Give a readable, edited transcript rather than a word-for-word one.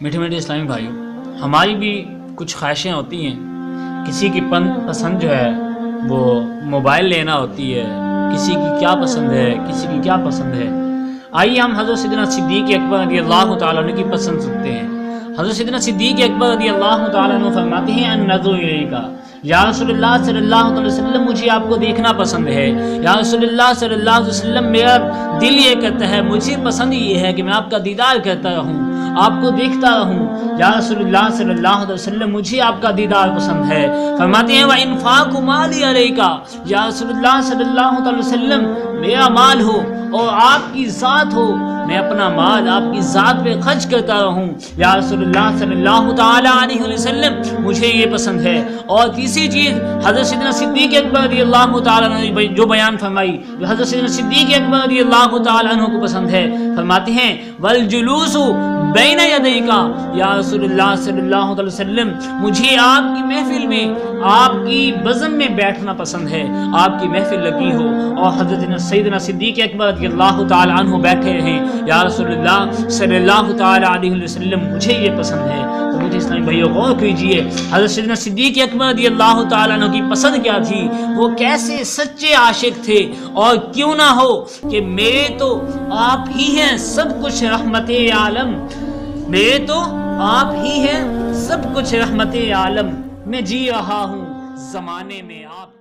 میٹھے میٹھے اسلامی بھائیوں، ہماری بھی کچھ خواہشیں ہوتی ہیں. کسی کی پسند جو ہے وہ موبائل لینا ہوتی ہے، کسی کی کیا پسند ہے، کسی کی کیا پسند ہے. آئیے ہم حضرت سیدنا صدیق اکبر رضی اللہ تعالیٰ عنہ کی پسند سنتے ہیں. حضرت سیدنا صدیق اکبر رضی اللہ تعالیٰ عنہ فرماتے ہیں ان نظر الیکا، یا رسول اللہ صلی اللہ علیہ وسلم مجھے آپ کو دیکھنا پسند ہے. یا رسول اللہ صلی اللہ علیہ وسلم میرا دل یہ کہتا ہے، مجھے پسند یہ ہے کہ میں آپ کا دیدار کرتا رہوں، آپ کو دیکھتا رہوں. یا رسول اللہ صلی اللہ علیہ وسلم مجھے آپ کا دیدار پسند ہے. فرماتے ہیں وَإِنفَاقُ مَالِي عَلَيْكَ، یا رسول اللہ صلی اللہ علیہ وسلم میرا مال ہو اور آپ کی ذات ہو، میں اپنا مال آپ کی ذات پہ خرچ کرتا رہوں. یا رسول اللہ صلی اللہ تعالیٰ علیہ وسلم مجھے یہ پسند ہے. اور تیسری چیز حضرت سیدنا صدیق اکبر رضی اللہ تعالیٰ عنہ جو بیان فرمائی، جو حضرت سیدنا صدیق اکبر رضی اللہ تعالیٰ عنہ کو پسند ہے، فرماتے ہیں والجلوس بین یدیکا، یا رسول اللہ صلی اللہ علیہ وسلم مجھے آپ کی محفل میں، آپ کی بزم میں بیٹھنا پسند ہے. آپ کی محفل لگی ہو اور حضرت سیدنا صدیق اکبر رضی اللہ تعالیٰ عنہ بیٹھے ہیں، یا رسول اللہ صلی اللہ تعالیٰ علیہ وسلم مجھے یہ پسند ہے. تو مجھے اسلامی بھائیوں غور کیجئے، حضرت سیدنا صدیق اکبر رضی اللہ تعالیٰ عنہ کی پسند کیا تھی، وہ کیسے سچے عاشق تھے. اور کیوں نہ ہو کہ میرے تو آپ ہی ہیں سب کچھ رحمت عالم، میرے تو آپ ہی ہیں سب کچھ رحمت عالم، میں جی رہا ہوں زمانے میں آپ